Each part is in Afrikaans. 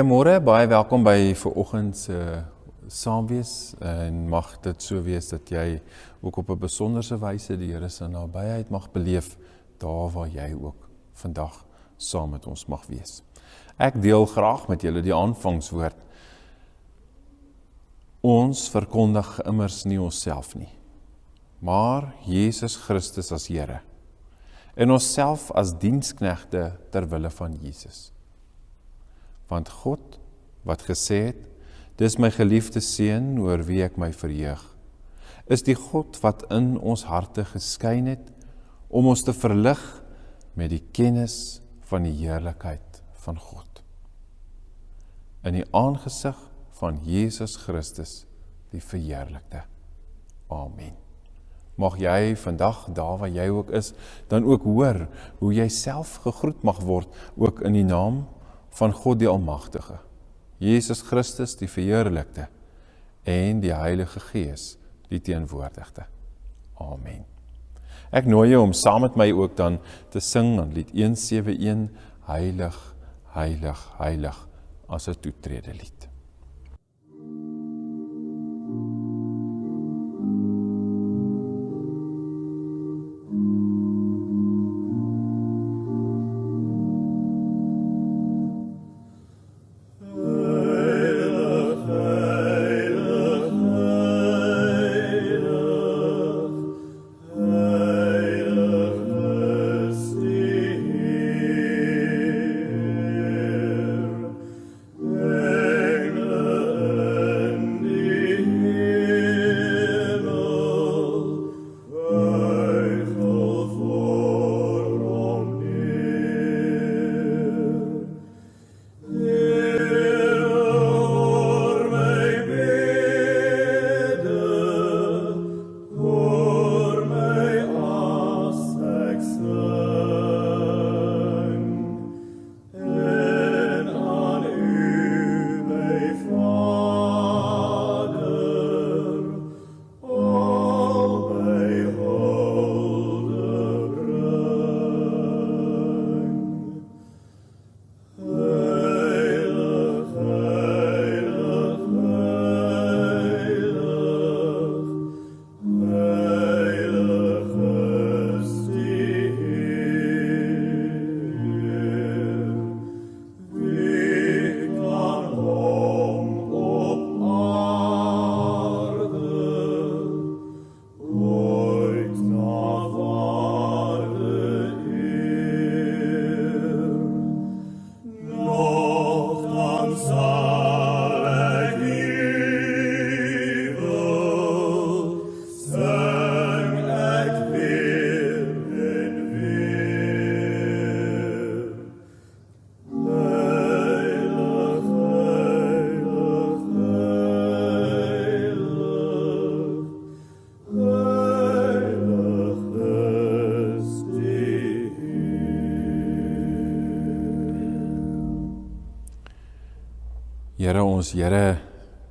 Goeiemôre, baie welkom by vanoggend se saamwees en mag dit so wees dat jy ook op 'n besonderse wyse die Here se nabyheid mag beleef daar waar jy ook vandag saam met ons mag wees. Ek deel graag met julle die aanvangswoord. Ons verkondig immers nie onsself nie, maar Jesus Christus as Here en onsself as diensknegte ter wille van Jesus. Want God, wat gesê het, dis my geliefde seun oor wie ek my verheug, is die God wat in ons harte geskyn het, om ons te verlig met die kennis van die heerlikheid van God. In die aangesig van Jesus Christus, die verheerlikte. Amen. Mag jy vandag, daar waar jy ook is, dan ook hoor hoe jy self gegroet mag word, ook in die naam van God die Almagtige, Jesus Christus die verheerlikte en die Heilige Gees die teenwoordigde. Amen. Ek nooi jou om saam met my ook dan te sing aan lied 171, Heilig, Heilig, Heilig, as 'n toetrede lied. Here, ons Here,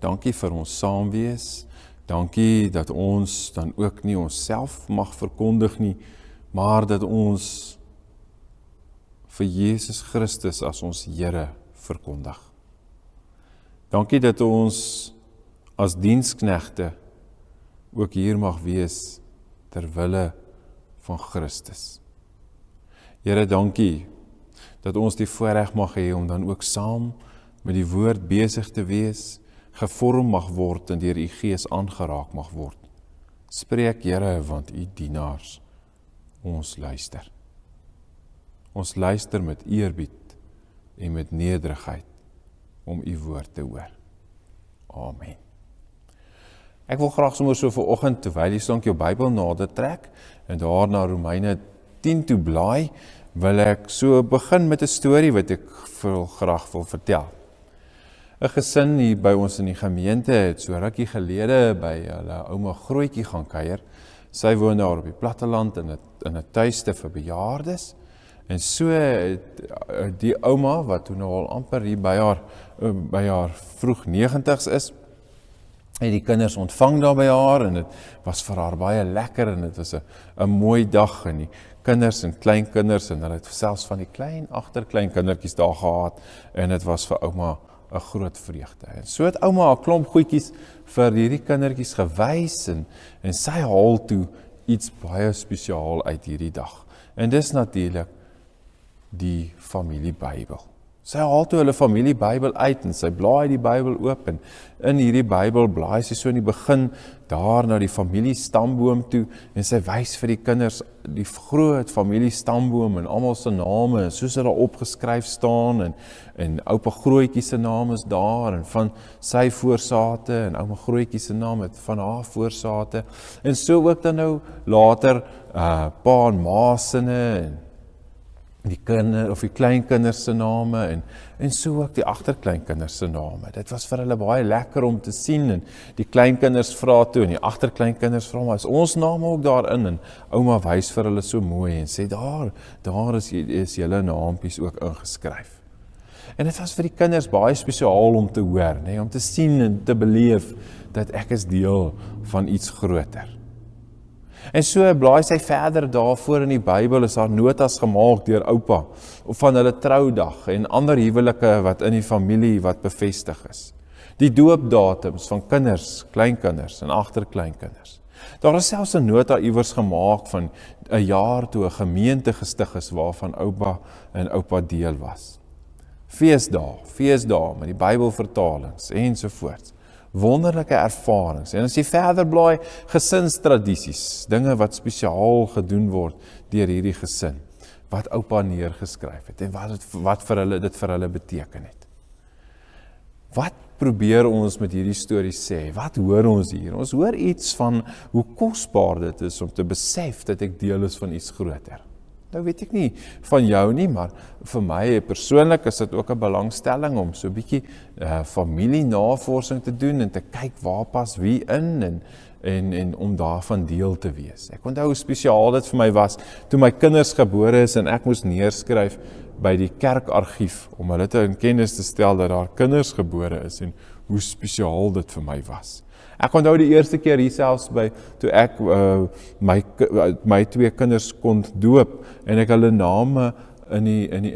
dankie vir ons saamwees, dankie dat ons dan ook nie onsself mag verkondig nie, maar dat ons vir Jesus Christus as ons Here verkondig. Dankie dat ons as diensknegte ook hier mag wees ter wille van Christus. Here, dankie dat ons die voorreg mag hê om dan ook saam met die woord besig te wees, gevorm mag word en deur u Gees aangeraak mag word. Spreek, Here, want u dienaars, ons luister. Ons luister met eerbied en met nederigheid om u woord te hoor. Amen. Ek wil graag sommer so vanoggend, terwyl jy stonk jou Bybel nader trek en daar na Romeine 10 toe blaai, wil ek so begin met 'n storie wat ek graag wil vertel. 'n Gesin hier by ons in die gemeente het so rukkie gelede by hulle ouma Grootjie gaan kuier. Sy woon daar op die platteland in 'n tuiste vir bejaardes. En so het die ouma, wat toen al amper hier by haar vroeg 90's is, het die kinders ontvang daar by haar en dit was vir haar baie lekker en dit was 'n mooi dag en die kinders en kleinkinders en hulle het selfs van die agterkleinkindertjies daar gehad en dit was vir ouma 'n groot vreugde. En so het ouma 'n klomp goedjies vir hierdie kindertjies gewys en sy haal toe iets baie spesiaal uit hierdie dag. En dis natuurlik die familiebybel. Sy haal toe hulle familiebybel uit en sy blaai die Bybel oop en in hierdie Bybel blaai sy so in die begin daar na die familiestamboom toe en sy wys vir die kinders die groot familiestamboom en almal se name soos dit daar opgeskryf staan en oupa Grootjie se naam is daar en van sy voorsate en ouma Grootjie se naam het van haar voorsate en so ook dan nou later pa en ma sinne en die kleinkinders se name en so ook die agterkleinkinders se name. Dit was vir hulle baie lekker om te sien en die kleinkinders vra toe en die agterkleinkinders vra maar is ons name ook daarin en ouma wys vir hulle so mooi en sê daar is julle naampies ook ingeskryf. En dit was vir die kinders baie spesiaal om te hoor, nee, om te sien en te beleef dat ek is deel van iets groter. En so blaai sy verder daarvoor in die Bybel is daar notas gemaak deur oupa van hulle troudag en ander huwelike wat in die familie wat bevestig is. Die doopdatums van kinders, kleinkinders en agterkleinkinders. Daar is selfs 'n nota iewers gemaak van 'n jaar toe 'n gemeente gestig is waarvan oupa en oupa deel was. Feesdae met die Bybelvertalings ensovoorts. Wonderlike ervarings. En as jy verder blaai, gesinstradisies, dinge wat spesiaal gedoen word deur hierdie gesin, wat oupa neergeskryf het en wat vir hulle dit vir hulle beteken het. Wat probeer ons met hierdie storie sê? Wat hoor ons hier? Ons hoor iets van hoe kosbaar dit is om te besef dat ek deel is van iets groter. Nou weet ek nie van jou nie, maar vir my persoonlik is dit ook 'n belangstelling om so 'n bietjie familienavorsing te doen en te kyk waar pas wie in en om daarvan deel te wees. Ek onthou hoe spesiaal dit vir my was toe my kinders gebore is en ek moes neerskryf by die kerkargief om hulle te in kennis te stel dat daar kinders gebore is en hoe spesiaal dit vir my was. Ek onthou die eerste keer hier selfs by toe ek my twee kinders kon doop en ek hulle name in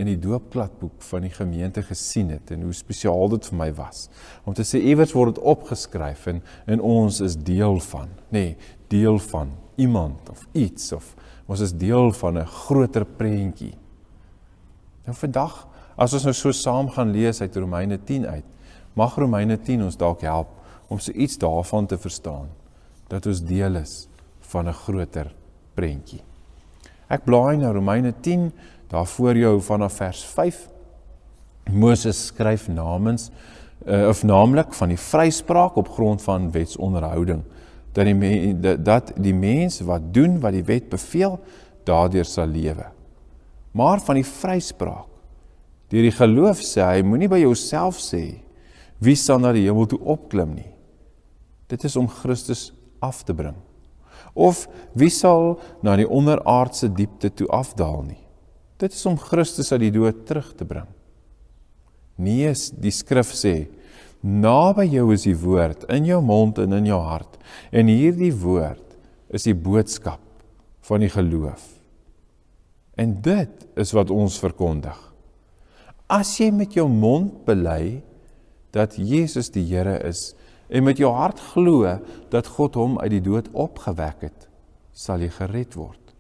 die doopkladboek van die gemeente gesien het en hoe spesiaal dit vir my was. Om te sê iewers word dit opgeskryf en ons is deel van, deel van iemand of iets of ons is deel van 'n groter prentjie. Nou vandag, as ons nou so saam gaan lees uit Romeine 10 uit, mag Romeine 10 ons dalk help om so iets daarvan te verstaan, dat ons deel is van 'n groter prentjie. Ek blaai na Romeine 10, daar voor jou vanaf vers 5. Moses skryf naamlik van die vryspraak op grond van wetsonderhouding, dat die mens wat doen wat die wet beveel, daardeur sal lewe. Maar van die vryspraak, deur die geloof sê hy, moenie by jouself sê, wie sal na die hemel toe opklim nie. Dit is om Christus af te bring. Of wie sal na die onderaardse diepte toe afdaal nie. Dit is om Christus uit die dood terug te bring. Nee, die skrif sê, naby jou is die woord, in jou mond en in jou hart. En hierdie woord is die boodskap van die geloof. En dit is wat ons verkondig. As jy met jou mond bely dat Jesus die Here is, en met jou hart glo dat God hom uit die dood opgewek het, sal jy gered word.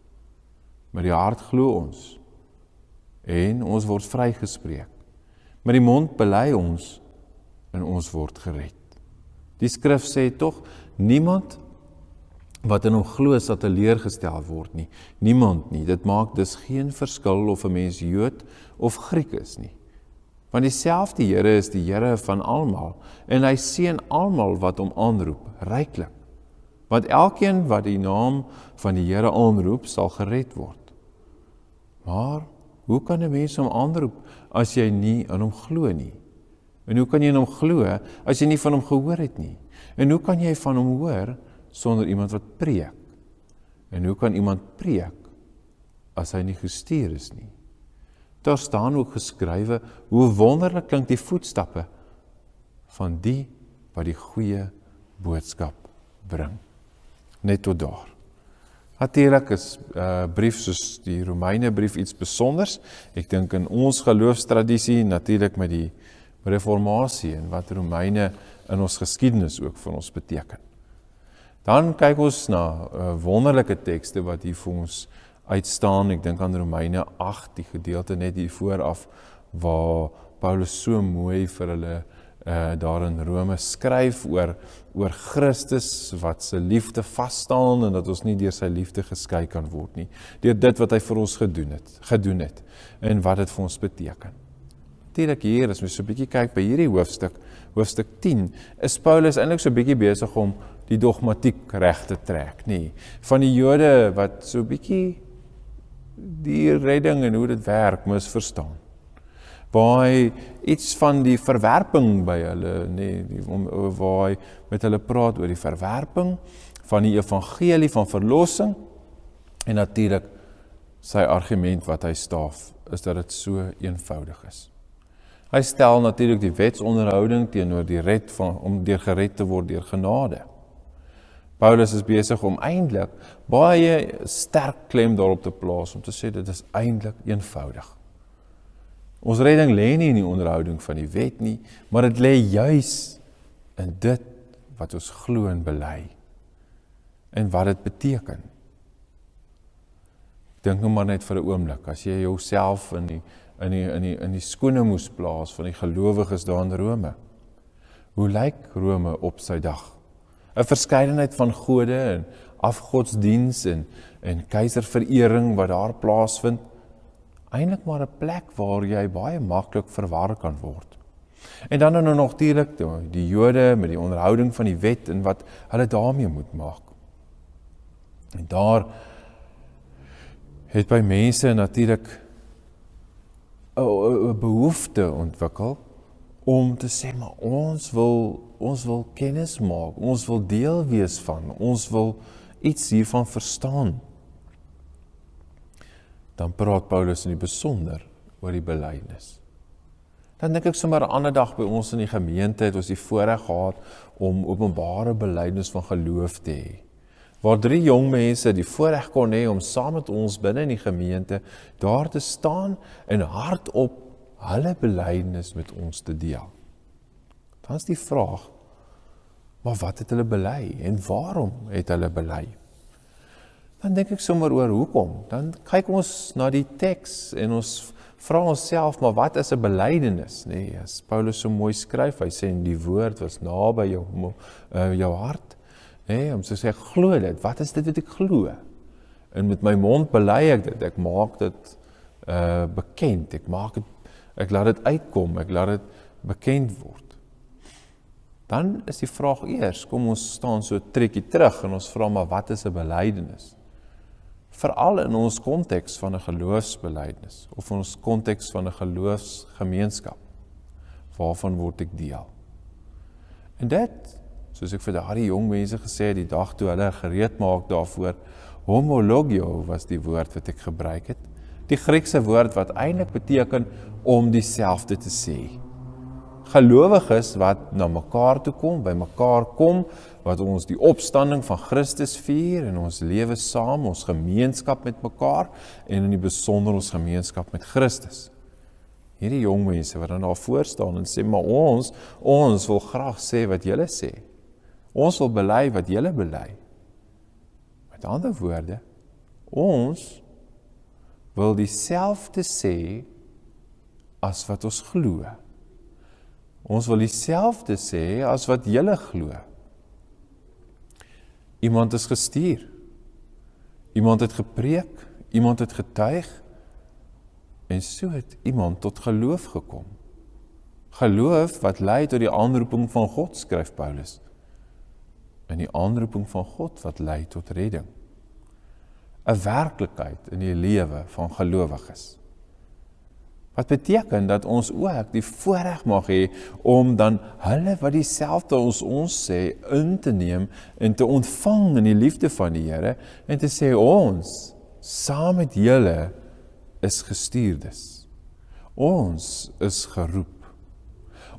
Met die hart glo ons, en ons word vrygespreek. Met die mond bely ons, en ons word gered. Die skrif sê tog, niemand wat in hom glo sal teleurgestel word nie. Niemand nie. Dit maak dus geen verskil of 'n mens Jood of Griek is nie. Want dieselfde Here is die Here van almal, en hy seën almal wat hom aanroep, ryklik. Want elkeen wat die naam van die Here aanroep, sal gered word. Maar, hoe kan 'n mens hom aanroep, as jy nie aan hom glo nie? En hoe kan jy in hom glo, as jy nie van hom gehoor het nie? En hoe kan jy van hom hoor, sonder iemand wat preek? En hoe kan iemand preek, as hy nie gestuur is nie? Daar staan ook geskrywe, hoe wonderlik klink die voetstappe van die wat die goeie boodskap bring. Net tot daar. Natuurlik is brief soos die Romeine brief iets besonders. Ek dink in ons geloofstradisie, natuurlik met reformatie en wat Romeine in ons geskiedenis ook vir ons beteken. Dan kyk ons na wonderlike tekste wat hier vir ons uitstaan. Ek dink aan Romeine 8, die gedeelte net hier vooraf, waar Paulus so mooi vir hulle daar in Rome skryf oor Christus wat sy liefde vasstaan en dat ons nie deur sy liefde geskei kan word nie. Deur dit wat hy vir ons gedoen het en wat dit vir ons beteken. Natuurlik hier, as ons so 'n bietjie kyk by hierdie hoofstuk 10, is Paulus eintlik so 'n bietjie besig om die dogmatiek reg te trek, nie. Van die Jode wat so 'n bietjie die redding en hoe dit werk misverstaan. Waar hy iets van die verwerping by hulle, waar hy met hulle praat oor die verwerping van die evangelie van verlossing en natuurlik sy argument wat hy staaf, is dat dit so eenvoudig is. Hy stel natuurlik die wetsonderhouding teenoor die red om deur gered te word deur genade. Paulus is besig om eintlik baie sterk klem daarop te plaas om te sê dit is eintlik eenvoudig. Ons redding lê nie in die onderhouding van die wet nie, maar dit lê juis in dit wat ons glo en bely en wat dit beteken. Dink nou maar net vir 'n oomblik, as jy jouself in die skoene moes plaas van die gelowiges daar in Rome. Hoe lyk Rome op sy dag? 'n Verskeidenheid van gode en afgodsdiens en keiserverering wat daar plaasvind. Eintlik maar 'n plek waar jy baie maklik verwar kan word. En dan nou natuurlik die Jode met die onderhouding van die wet en wat hulle daarmee moet maak. En daar het by mense natuurlik 'n behoefte ontwikkel om te sê, maar ons wil kennis maak, ons wil deel wees van, ons wil iets hiervan verstaan. Dan praat Paulus in die besonder oor die belydenis. Dan dink ek sommer 'n ander dag by ons in die gemeente het ons die voorreg gehad om openbare belydenis van geloof te hê. Waar 3 jong mense die voorreg kon hê om saam met ons binne in die gemeente daar te staan en hardop hulle belydenis met ons te deel. Dan is die vraag, maar wat het hulle bely en waarom het hulle bely? Dan dink ek sommer oor hoekom. Dan kyk ons na die teks en ons vra onsself, maar wat is 'n belydenis? Nee, as Paulus so mooi skryf, hy sê die woord was naby jou hart. Nee, om te sê, ek glo dit. Wat is dit wat ek glo? En met my mond bely ek dit. Ek maak dit bekend. Ek laat dit uitkom. Ek laat dit bekend word. Dan is die vraag eers, kom ons staan so 'n trekkie terug en ons vra maar wat is 'n belydenis? Veral in ons konteks van 'n geloofsbelydenis of in ons konteks van 'n geloofsgemeenskap. Waarvan word ek deel? En dit, soos ek vir daardie jong mense gesê het, die dag toe hulle gereed maak daarvoor, homologio was die woord wat ek gebruik het. Die Griekse woord wat eintlik beteken om dieselfde te sê. Gelowiges wat na mekaar toe kom, by mekaar kom, wat ons die opstanding van Christus vier en ons lewe saam, ons gemeenskap met mekaar en in die besonder ons gemeenskap met Christus. Hierdie jong mense wat dan daar voor staan en sê, maar ons wil graag sê wat julle sê. Ons wil bely wat julle bely. Met ander woorde, ons wil dieselfde sê as wat ons glo. Ons wil dieselfde sê as wat julle glo. Iemand is gestuur. Iemand het gepreek, iemand het getuig en so het iemand tot geloof gekom. Geloof wat lei tot die aanroeping van God, skryf Paulus. En die aanroeping van God wat lei tot redding. 'n werklikheid in die lewe van gelowiges. Wat beteken dat ons ook die voorreg mag hê om dan hulle wat dieselfde as ons sê in te neem en te ontvang in die liefde van die Here en te sê ons saam met julle is gestuurdes. Ons is geroep.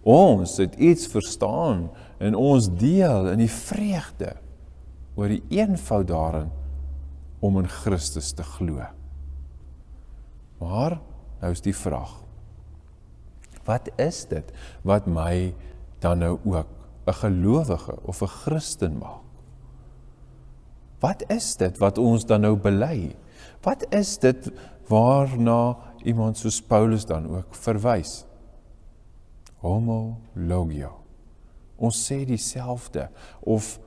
Ons het iets verstaan en ons deel in die vreugde oor die eenvoud daarin om in Christus te glo. Maar nou is die vraag, Wat is dit wat my dan nou ook 'n gelowige of 'n Christen maak? Wat is dit wat ons dan nou bely? Wat is dit waarna iemand soos Paulus dan ook verwys? Homologio. Ons sê dieselfde, of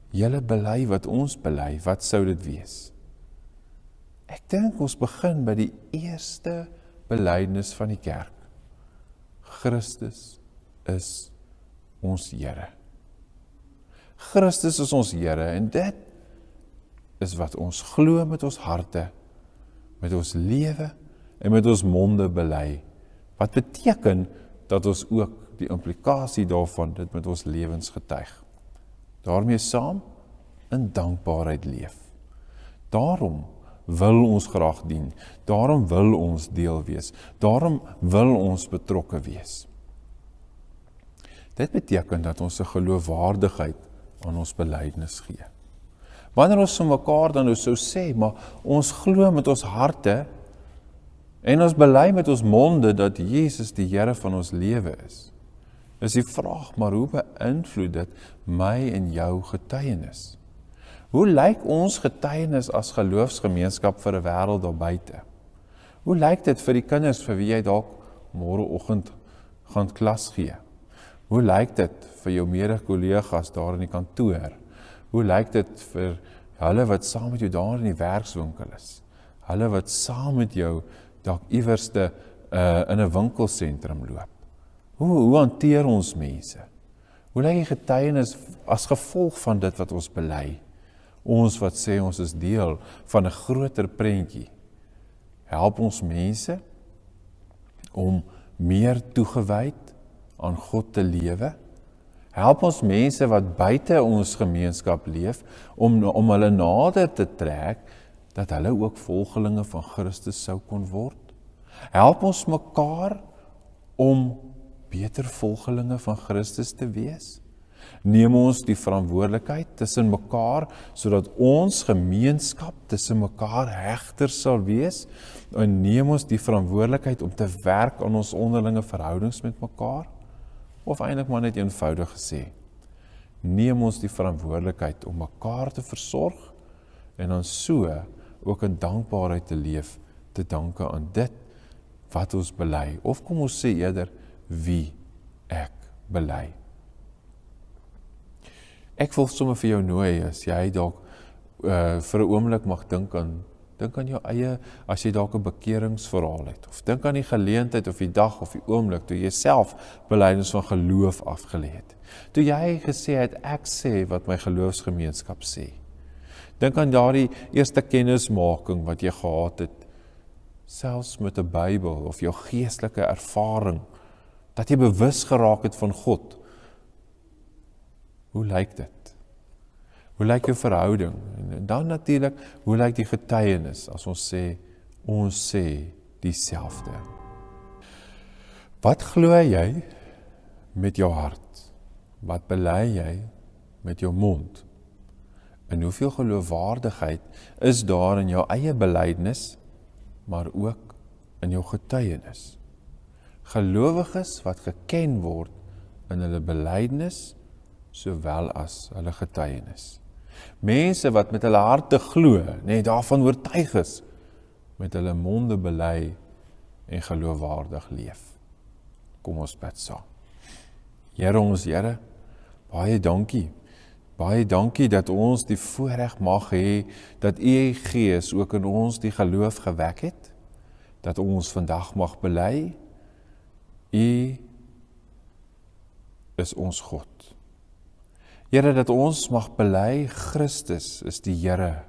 julle bely wat ons bely, wat sou dit wees? Ek dink ons begin by die eerste belydenis van die kerk. Christus is ons Here. Christus is ons Here, en dit is wat ons glo met ons harte, met ons lewe en met ons monde bely. Wat beteken dat ons ook die implikasie daarvan dit met ons lewens getuig. Daarmee saam in dankbaarheid leef. Daarom wil ons graag dien. Daarom wil ons deel wees. Daarom wil ons betrokke wees. Dit beteken dat ons 'n geloofwaardigheid aan ons belydenis gee. Wanneer ons vir mekaar dan nou sou sê, maar ons glo met ons harte en ons bely met ons monde dat Jesus die Here van ons lewe is die vraag, maar hoe beïnvloed dit my en jou getuienis? Hoe lyk ons getuienis as geloofsgemeenskap vir 'n wêreld daar buite? Hoe lyk dit vir die kinders vir wie jy dalk môreoggend gaan klas gee? Hoe lyk dit vir jou mede-kollegas daar in die kantoor? Hoe lyk dit vir hulle wat saam met jou daar in die werkswinkel is? Hulle wat saam met jou dalk iewerste in 'n winkelsentrum loop? Hoe hanteer ons mense? Hoe lyk die getuienis as gevolg van dit wat ons bely? Ons wat sê ons is deel van 'n groter prentjie. Help ons mense om meer toegewyd aan God te lewe? Help ons mense wat buite ons gemeenskap leef om hulle nader te trek, dat hulle ook volgelinge van Christus sou kon word? Help ons mekaar om beter volgelinge van Christus te wees? Neem ons die verantwoordelikheid tussen mekaar, sodat ons gemeenskap tussen mekaar hegter sal wees, en neem ons die verantwoordelikheid om te werk aan ons onderlinge verhoudings met mekaar? Of eintlik maar net eenvoudig gesê, neem ons die verantwoordelikheid om mekaar te versorg, en dan so ook in dankbaarheid te leef, te danke aan dit wat ons bely, of kom ons sê eerder, wie ek bely. Ek wil sommer vir jou nooi, as jy dalk vir 'n oomblik mag dink aan jou eie, as jy dalk 'n bekeringsverhaal het, of dink aan die geleentheid of die dag of die oomblik toe jy self belydenis van geloof afgelê het. Toe jy gesê het, ek sê wat my geloofsgemeenskap sê. Dink aan daardie eerste kennismaking wat jy gehad het, selfs met 'n Bybel of jou geestelike ervaring, dat jy bewus geraak het van God. Hoe lyk dit? Hoe lyk jou verhouding? En dan natuurlik, hoe lyk die getuienis as ons sê dieselfde? Wat glo jy met jou hart? Wat bely jy met jou mond? En hoeveel geloofwaardigheid is daar in jou eie belydenis, maar ook in jou getuienis? Gelowiges wat geken word in hulle belydenis, sowel as hulle getuienis. Mense wat met hulle harte glo, daarvan oortuig is, met hulle monde bely en geloofwaardig leef. Kom ons bid saam. Here ons Here, baie dankie. Baie dankie dat ons die voorreg mag hê, dat U Gees ook in ons die geloof gewek het, dat ons vandag mag bely, U is ons God. Here, dat ons mag bely, Christus is die Here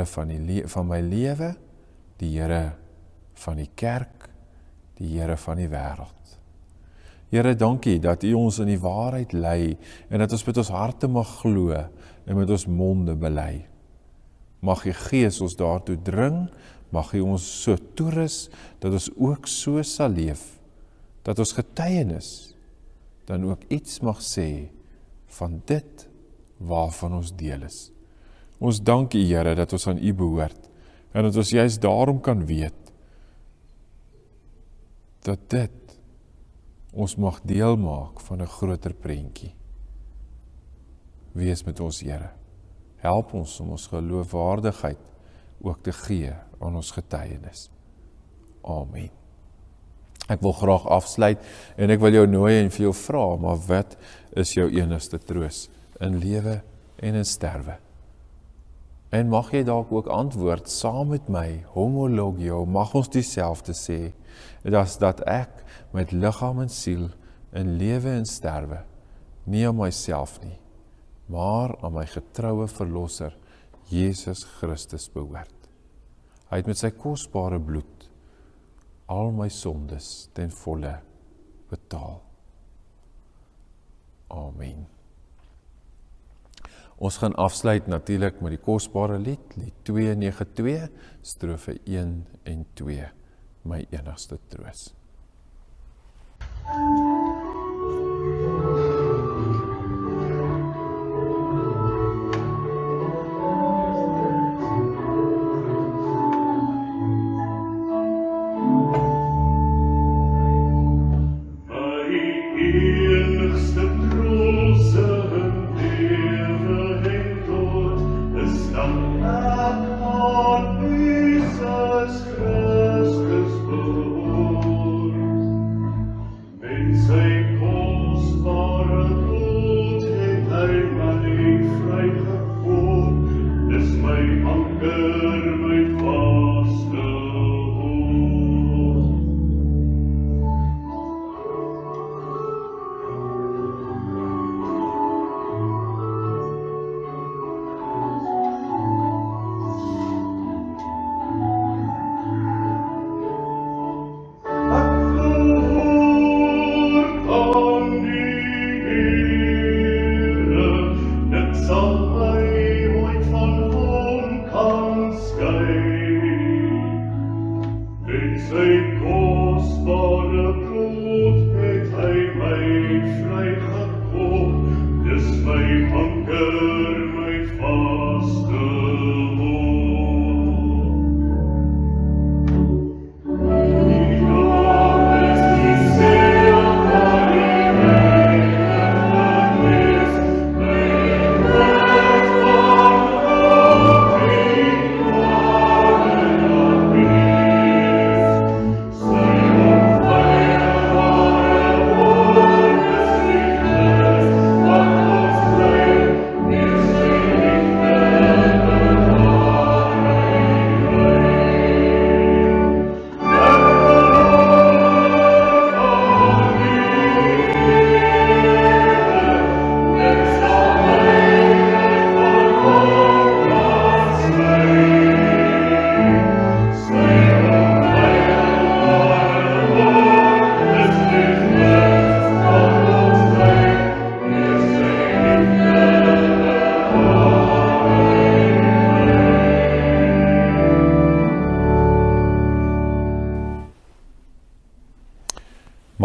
van my lewe, die Here van die kerk, die Here van die wêreld. Here, dankie dat U ons in die waarheid lei, en dat ons met ons harte mag glo, en met ons monde bely. Mag U Gees ons daartoe dring, mag U ons so toerus, dat ons ook so sal leef, dat ons getuienis dan ook iets mag sê van dit waarvan ons deel is. Ons dank U, Here, dat ons aan U behoort, en dat ons juist daarom kan weet, dat dit ons mag deel maak van 'n groter prentjie. Wees met ons, Here. Help ons om ons geloofwaardigheid ook te gee aan ons getuienis. Amen. Ek wil graag afsluit en ek wil jou nooi en vir jou vra, maar wat is jou enigste troos in lewe en in sterwe? En mag jy dalk ook antwoord saam met my, homologio, mag ons dieselfde sê, dat ek met liggaam en siel in lewe en sterwe, nie aan myself nie, maar aan my getroue verlosser, Jesus Christus behoort. Hy het met sy kosbare bloed al my sondes ten volle betaal. Amen. Ons gaan afsluit natuurlik met die kosbare lied 292, strofe 1 en 2, my enigste troos.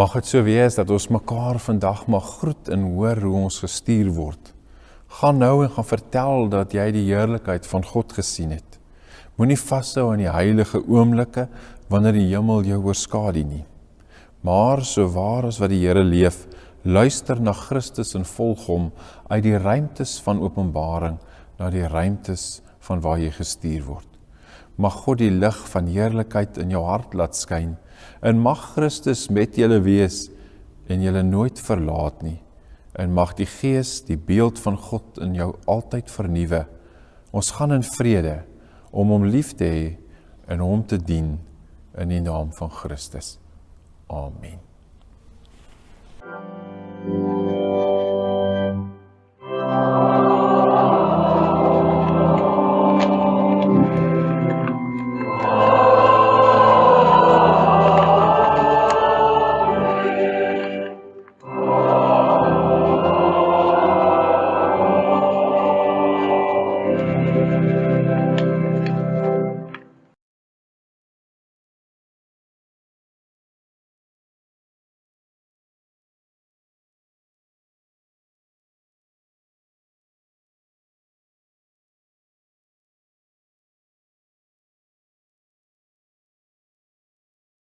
Mag het so wees dat ons mekaar vandag mag groet en hoor hoe ons gestuur word. Gaan nou en gaan vertel dat jy die heerlikheid van God gesien het. Moenie vashou aan die heilige oomblikke wanneer die hemel jou oorskadu nie. Maar so waar as wat die Here leef, luister na Christus en volg hom uit die ruimtes van openbaring na die ruimtes van waar jy gestuur word. Mag God die lig van heerlikheid in jou hart laat skyn, en mag Christus met julle wees en julle nooit verlaat nie. En mag die Gees die beeld van God in jou altyd vernuwe. Ons gaan in vrede om hom lief te hê en hom te dien in die naam van Christus. Amen.